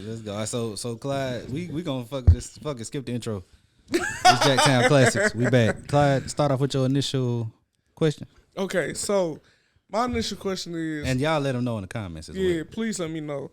let's go. So Clyde, we gonna fucking skip the intro. It's Jacktown Classics. We back. Clyde, start off with your initial question. Okay, so my initial question is, and y'all let them know in the comments as well. Yeah, please let me know.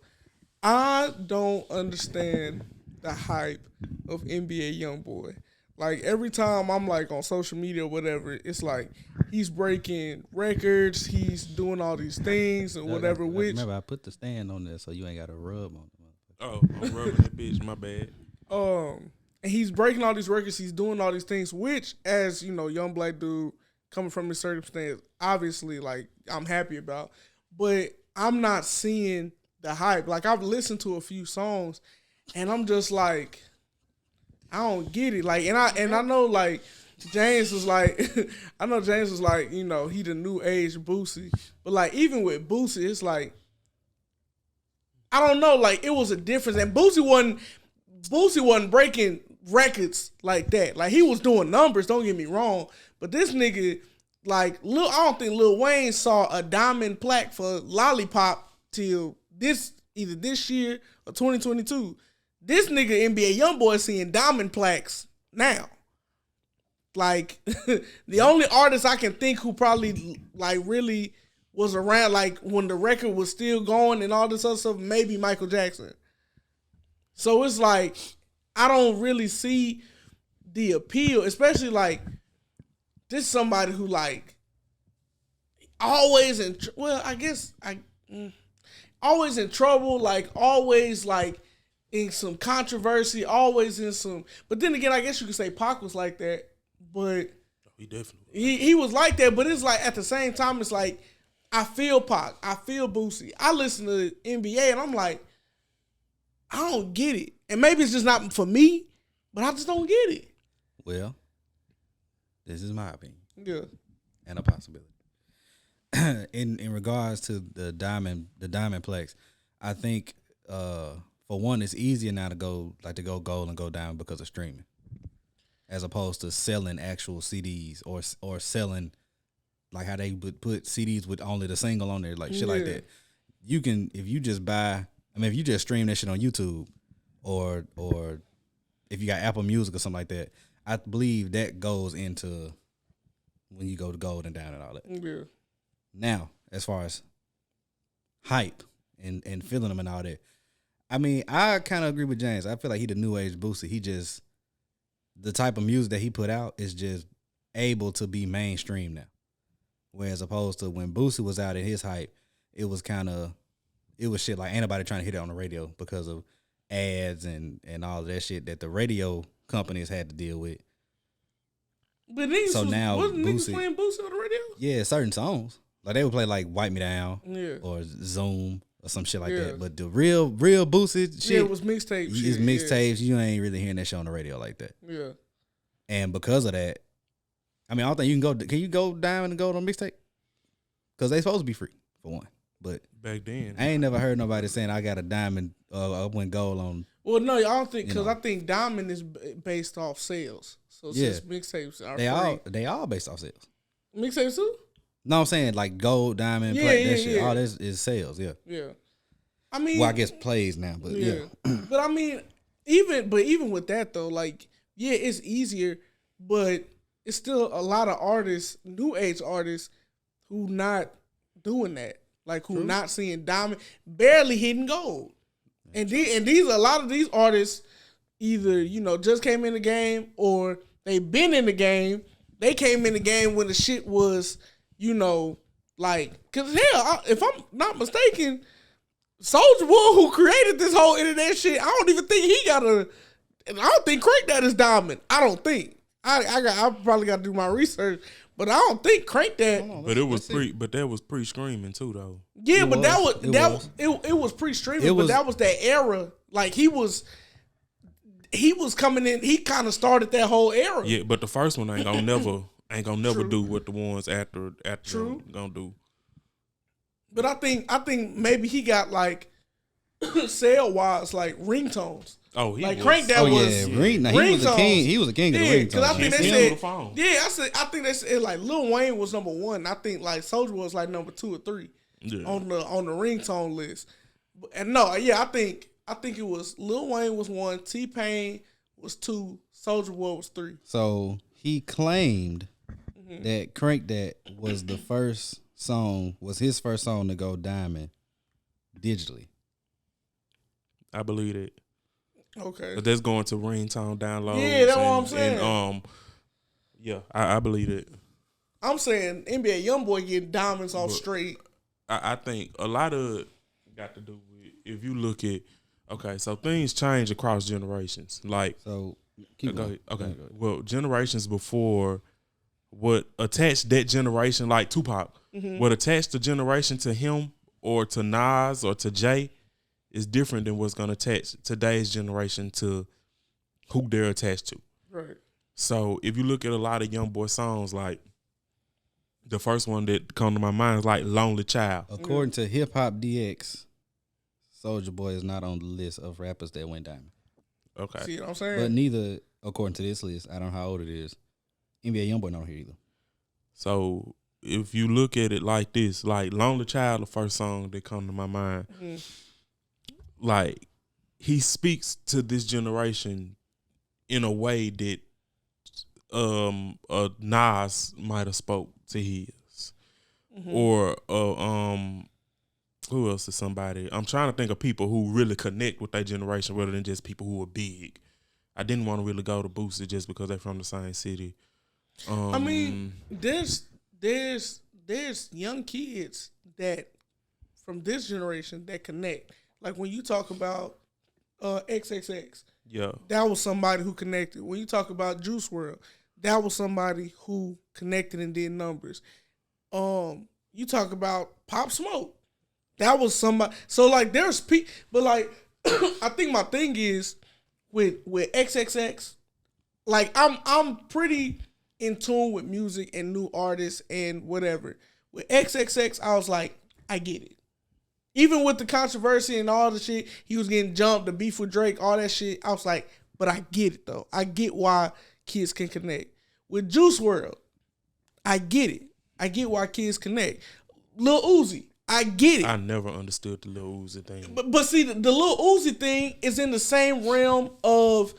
I don't understand the hype of NBA Youngboy. Like every time I'm like on social media or whatever, it's like he's breaking records, he's doing all these things and whatever. Remember, I put the stand on there so you ain't got to rub on it. Oh, I'm rubbing that bitch. My bad. And he's breaking all these records, he's doing all these things, which, as you know, young black dude coming from this circumstance, obviously, like I'm happy about. But I'm not seeing the hype. Like I've listened to a few songs, and I'm just like, I don't get it. Like, and I know like James was like, you know, he the new age Boosie. But like even with Boosie, it's like, I don't know. Like it was a difference, and Boosie wasn't breaking records like that. Like he was doing numbers. Don't get me wrong, but this nigga, like, I don't think Lil Wayne saw a diamond plaque for Lollipop till either this year or 2022. This nigga NBA Youngboy seeing diamond plaques now. Like the only artist I can think who probably like really was around like when the record was still going and all this other stuff, maybe Michael Jackson. So it's like I don't really see the appeal, especially like this is somebody who like always always in trouble, like always like in some controversy, always in some. But then again, I guess you could say Pac was like that, but he definitely he was like that. But it's like at the same time, it's like I feel Pac, I feel Boosie. I listen to NBA and I'm like, I don't get it. And maybe it's just not for me, but I just don't get it. Well, this is my opinion. Yeah. And a possibility. in regards to the diamond plex, I think for one, it's easier now to go gold and go down because of streaming, as opposed to selling actual CDs or selling like how they would put CDs with only the single on there, like shit like that. You can, if you just stream that shit on YouTube or if you got Apple Music or something like that, I believe that goes into when you go to gold and down and all that. Yeah. Now, as far as hype and feeling them and all that, I mean, I kind of agree with James. I feel like he the new age Boosie. He just, the type of music that he put out is just able to be mainstream now. Whereas opposed to when Boosie was out at his hype, it was shit like ain't nobody trying to hit it on the radio because of ads and all of that shit that the radio companies had to deal with. But wasn't niggas playing Boosie on the radio? Yeah, certain songs. Like they would play like Wipe Me Down or Zoom or some shit like that. But the real Boosie shit, it was mixtape shit. It's mixtapes. You ain't really hearing that shit on the radio like that. Yeah. And because of that, I mean, I don't think can you go diamond and gold on mixtape? Because they supposed to be free, for one. But back then, I ain't never heard nobody saying I got a diamond, I went gold on. Well, no, I don't think, because I think diamond is based off sales. So since mixtapes are free. They all based off sales. Mixtapes too? No, I'm saying like gold, diamond, that shit. All this is sales, Yeah. I mean, well, I guess plays now, but But I mean, even with that though, like, it's easier, but it's still a lot of artists, new age artists, who not doing that. Like who not seeing diamond, barely hitting gold. And these a lot of these artists either, just came in the game or they been in the game. They came in the game when the shit was, like, cause hell, if I'm not mistaken, Soulja Boy, who created this whole internet shit, I don't even think he got I don't think Crank That is diamond. I don't think. I probably got to do my research, but I don't think Crank That. But it was that was pre-screaming too, though. Yeah, but it was pre-streaming, but that was that era. Like he was coming in. He kind of started that whole era. Yeah, but the first one ain't gonna never do what the ones after gonna do. But I think maybe he got like sale wise like ringtones. Oh, he like was. Crank That was ringtones. He was a king of the ringtones. Because I think they said I think they said like Lil Wayne was number 1. I think like Soulja was like number 2 or 3 on the ringtone list. And I think I think it was Lil Wayne was 1, T-Pain was 2, Soulja Boy was 3. So he claimed that Crank That was the first song, was his first song to go diamond digitally. I believe it. Okay. But that's going to ringtone downloads. Yeah, that's what I'm saying. And yeah, I believe it. I'm saying NBA Youngboy getting diamonds off straight. I think a lot of it got to do with, if you look at, okay, so things change across generations. Like, So go ahead. Okay, well, generations before, what attached that generation, like Tupac, what attached the generation to him or to Nas or to Jay is different than what's going to attach today's generation to who they're attached to. Right. So if you look at a lot of Youngboy songs, like the first one that come to my mind is like Lonely Child. according to Hip Hop DX, Soulja Boy is not on the list of rappers that went diamond. Okay. See what I'm saying? But neither, according to this list, I don't know how old it is, NBA Youngboy not here either. So if you look at it like this, like Lonely Child, the first song that come to my mind, like he speaks to this generation in a way that Nas might have spoke to his, or who else is somebody? I'm trying to think of people who really connect with that generation rather than just people who are big. I didn't want to really go to Boosie just because they're from the same city. I mean, there's young kids that from this generation that connect. Like when you talk about XXX, yeah, that was somebody who connected. When you talk about Juice WRLD, that was somebody who connected and did numbers. You talk about Pop Smoke, that was somebody. So like there's people, but like I think my thing is with XXX, like I'm pretty in tune with music and new artists and whatever. With XXX, I was like, I get it. Even with the controversy and all the shit, he was getting jumped, the beef with Drake, all that shit. I was like, but I get it though. I get why kids can connect. With Juice WRLD, I get it. I get why kids connect. Lil Uzi, I get it. I never understood the Lil Uzi thing. But see, the Lil Uzi thing is in the same realm of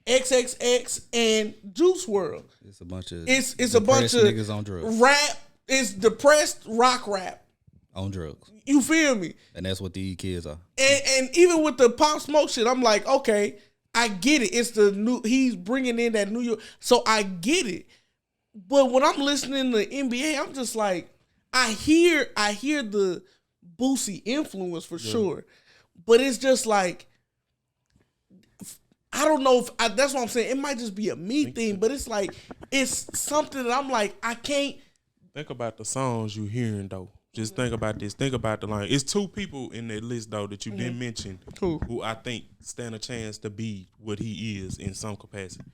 XXX and Juice WRLD. It's a bunch of it's a bunch of niggas on drugs. Rap. It's depressed rock rap. On drugs. You feel me? And that's what these kids are. And even with the Pop Smoke shit, I'm like, okay, I get it. It's the new. He's bringing in that New York, so I get it. But when I'm listening to NBA, I'm just like, I hear the Boosie influence for sure, but it's just like, I don't know if that's what I'm saying. It might just be a me thing, but it's like it's something that I'm like, I can't think about the songs you hearing though. Just think about this. Think about the line. It's two people in that list though that you didn't mention who I think stand a chance to be what he is in some capacity.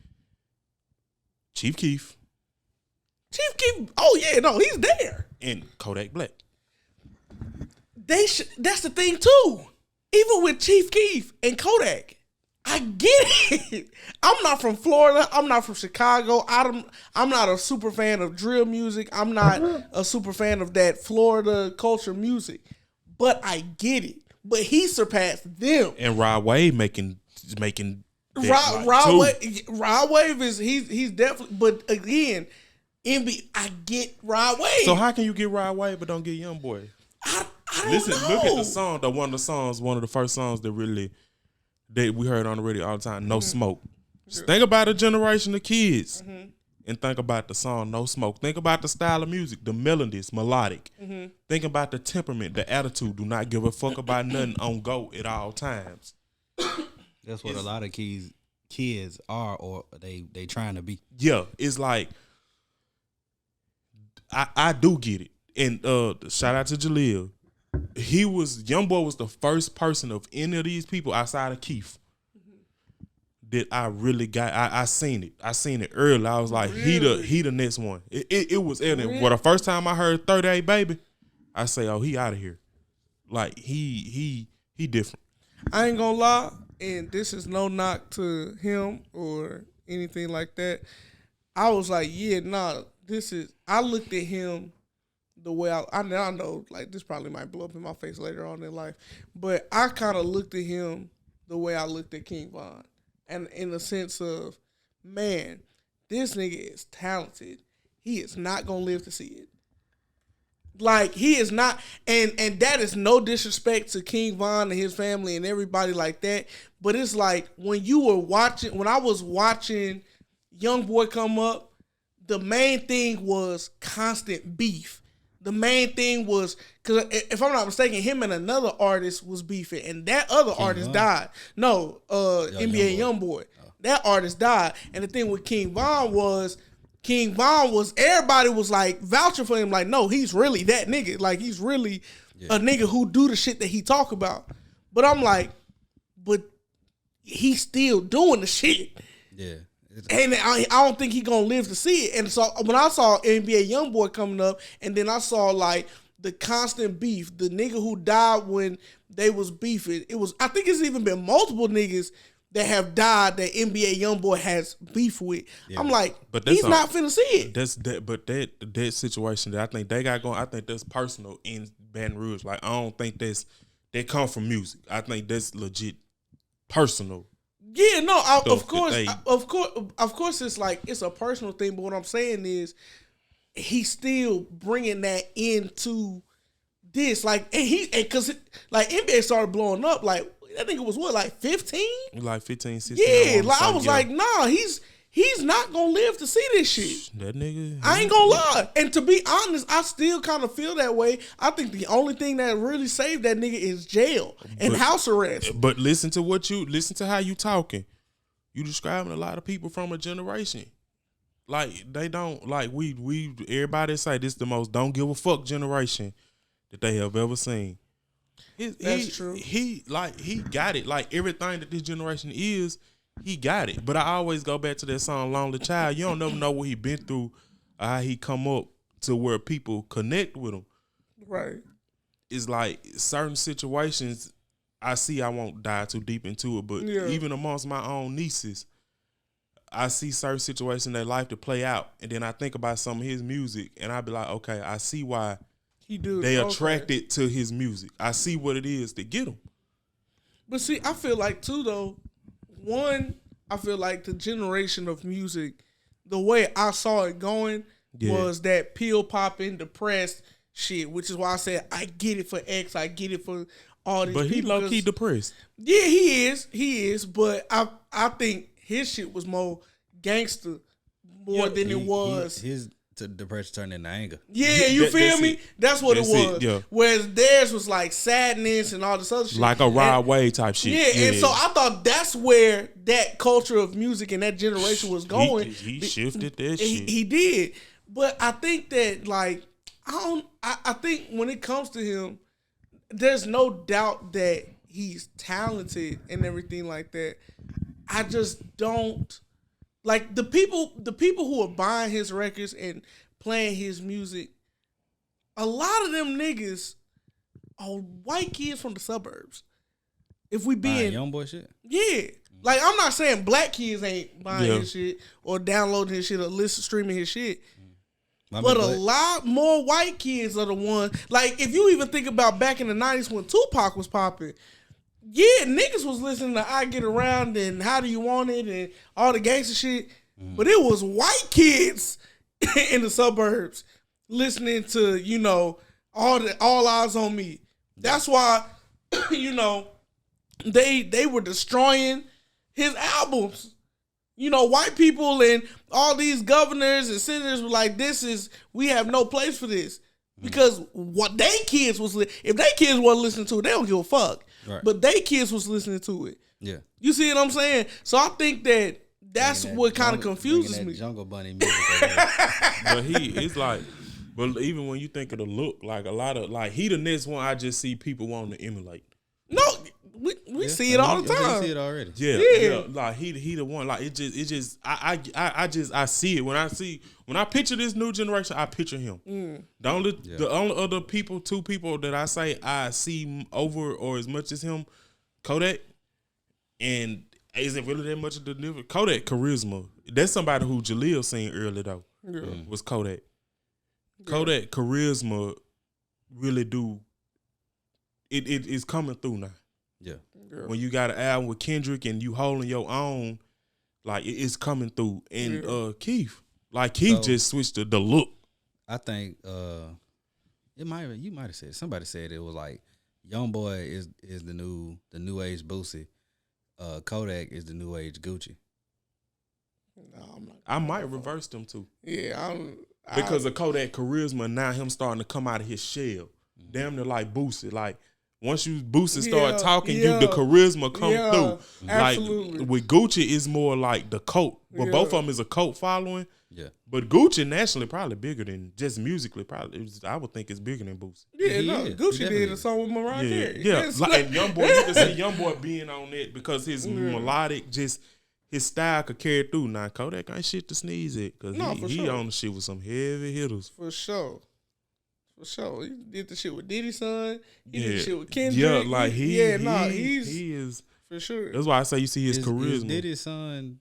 Chief Keef. Chief Keef. Oh yeah, no, he's there. And Kodak Black. That's the thing too. Even with Chief Keef and Kodak, I get it. I'm not from Florida. I'm not from Chicago. I'm not a super fan of drill music. I'm not a super fan of that Florida culture music. But I get it. But he surpassed them. And Rod Wave making Rod Wave is he's definitely. But again, I get Rod Wave. So how can you get Rod Wave but don't get Youngboy? I don't Listen, know. look at the song. One of the first songs that we heard on the radio all the time. No Smoke. Just think about a generation of kids, and think about the song No Smoke. Think about the style of music, the melodies, melodic. Think about the temperament, the attitude. Do not give a fuck about nothing, on go at all times. That's what a lot of kids are, or they trying to be. Yeah, it's like I do get it. And shout out to Jaleel. Youngboy was the first person of any of these people outside of Keith that I really got. I seen it. I seen it early. I was like, really? he the next one. It was evident. Really? Well, the first time I heard 38 Baby, I say, oh, he out of here. Like he different. I ain't gonna lie, and this is no knock to him or anything like that. I was like, yeah, nah, I looked at him the way I know, like, this probably might blow up in my face later on in life, but I kind of looked at him the way I looked at King Von, and in the sense of, man, this nigga is talented. He is not gonna live to see it. Like, he is not, and that is no disrespect to King Von and his family and everybody like that. But it's like when I was watching Youngboy come up, the main thing was constant beef. The main thing was, because if I'm not mistaken, him and another artist was beefing, and that other artist died. No, NBA Youngboy. That artist died. And the thing with King Von was, everybody was like vouching for him, like, no, he's really that nigga. Like, he's really a nigga who do the shit that he talk about. But I'm like, but he's still doing the shit. Yeah. And I don't think he gonna live to see it. And so when I saw NBA Youngboy coming up, and then I saw like the constant beef, the nigga who died when they was beefing, I think it's even been multiple niggas that have died that NBA Youngboy has beef with. Yeah. I'm like, but he's not finna see it. That situation that I think they got going, I think that's personal in Baton Rouge. Like, I don't think that come from music. I think that's legit personal. Yeah, no, of course, it's like, it's a personal thing. But what I'm saying is, he's still bringing that into this, like, because like NBA started blowing up, like, that nigga was what, like 15? Like 15, 16. Yeah, like, I was like, nah, he's not gonna live to see this shit. That nigga, I ain't gonna lie. And to be honest, I still kind of feel that way. I think the only thing that really saved that nigga is jail and house arrest. But listen to how you talking. You describing a lot of people from a generation. Like, they don't, like, we everybody say this the most don't give a fuck generation that they have ever seen. That's true. He got it. Like, everything that this generation is, he got it. But I always go back to that song, Lonely Child. You don't never know what he been through, or how he come up to where people connect with him. Right. It's like certain situations I see, I won't dive too deep into it, but even amongst my own nieces, I see certain situations in their life to play out, and then I think about some of his music, and I be like, okay, I see why they attracted to his music. I see what it is to get them. But see, I feel like too, though, I feel like the generation of music, the way I saw it going was that pill popping, depressed shit, which is why I said I get it for X, I get it for all these people. But he low key depressed. Yeah, he is. But I think his shit was more gangster than it was. His depression turned into anger. Yeah, you feel me? That's what it was. Whereas theirs was like sadness and all this other shit. Like a Rod Wave type shit. Yeah, and so I thought that's where that culture of music and that generation was going. He shifted that shit. He did. But I think that, like, I think when it comes to him, there's no doubt that he's talented and everything like that. I just don't like the people who are buying his records and playing his music. A lot of them niggas are white kids from the suburbs. If we being Youngboy shit, yeah. Like, I'm not saying black kids ain't buying his shit or downloading his shit or streaming his shit. But a lot more white kids are the ones. Like, if you even think about back in the 90s when Tupac was popping, yeah, niggas was listening to I Get Around and How Do You Want It and all the gangster shit. But it was white kids in the suburbs listening to, you know, All Eyes on Me. That's why, you know, they were destroying his albums. You know, white people and all these governors and senators were like, we have no place for this. Because what they kids was, if they kids wasn't listening to it, they don't give a fuck. Right. But they kids was listening to it. Yeah. You see what I'm saying? So I think that's what kind of confuses me. Jungle Bunny music. But it's like, but even when you think of the look, like a lot of, like, he the next one I just see people wanting to emulate. No, we see it all the time. We see it already. Yeah. Like he the one. Like it just I see it when I picture this new generation. I picture him. The only other two people that I say I see over or as much as him, Kodak, and isn't really that much of the difference. Kodak charisma. That's somebody who Jaleel seen early though. Was Kodak. Kodak charisma really do. It is coming through now. Yeah. When you got an album with Kendrick and you holding your own, like it's coming through. And Keith just switched the look. I think you might have said, somebody said it was like Youngboy is the new age Boosie. Kodak is the new age Gucci. No, I'm not. I might reverse them too. Yeah, Because of Kodak charisma, now him starting to come out of his shell. Damn near like Boosie. Like once you Boosie start talking, you the charisma come through. Absolutely. Like with Gucci is more like the cult. But both of them is a cult following. Yeah. But Gucci nationally probably bigger than just musically. Probably I would think it's bigger than Boosie. Gucci did a song with Mariah Carey. Yeah. Like, and Youngboy, you can see Youngboy being on it because his melodic his style could carry through. Now Kodak ain't shit to sneeze at because he on the shit with some heavy hitters. For sure. He did the shit with Diddy's son. He did the shit with Kendrick. Yeah, like he is for sure. That's why I say you see his charisma. Is Diddy's son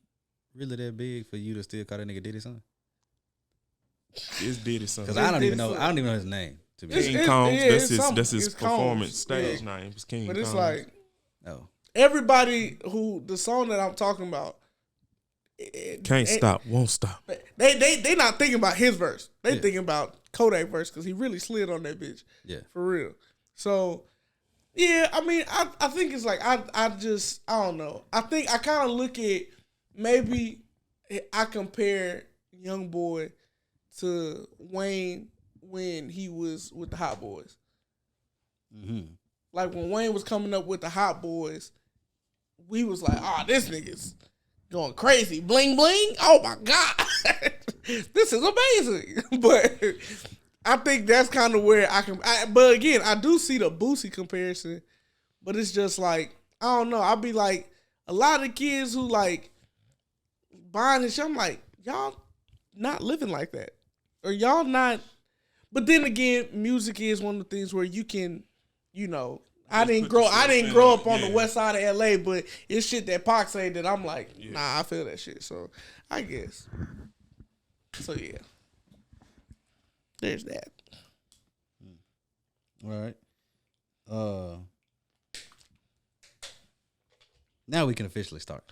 really that big for you to still call that nigga Diddy's son? It's Diddy's son. Because I don't even know his name. To be King Combs. That's his performance stage name. It's King. But it's Combs. like everybody who the song that I'm talking about can't stop, won't stop. They not thinking about his verse. They thinking about Kodak verse because he really slid on that bitch. Yeah, for real. So yeah, I mean, I think it's like I don't know. I think I kind of look at maybe I compare Youngboy to Wayne when he was with the Hot Boys. Mm-hmm. Like when Wayne was coming up with the Hot Boys, we was like, oh, this nigga's going crazy. Bling, bling. Oh, my God. This is amazing. But I think that's kind of where but again, I do see the Boosie comparison, but it's just like, I don't know. I'll be like, a lot of kids who like buying this shit, I'm like, y'all not living like that. Or y'all not. But then again, music is one of the things where you can, I didn't grow up on the west side of LA, but it's shit that Pac say that I'm like, nah, I feel that shit. So I guess. So yeah. There's that. All right. Now we can officially start.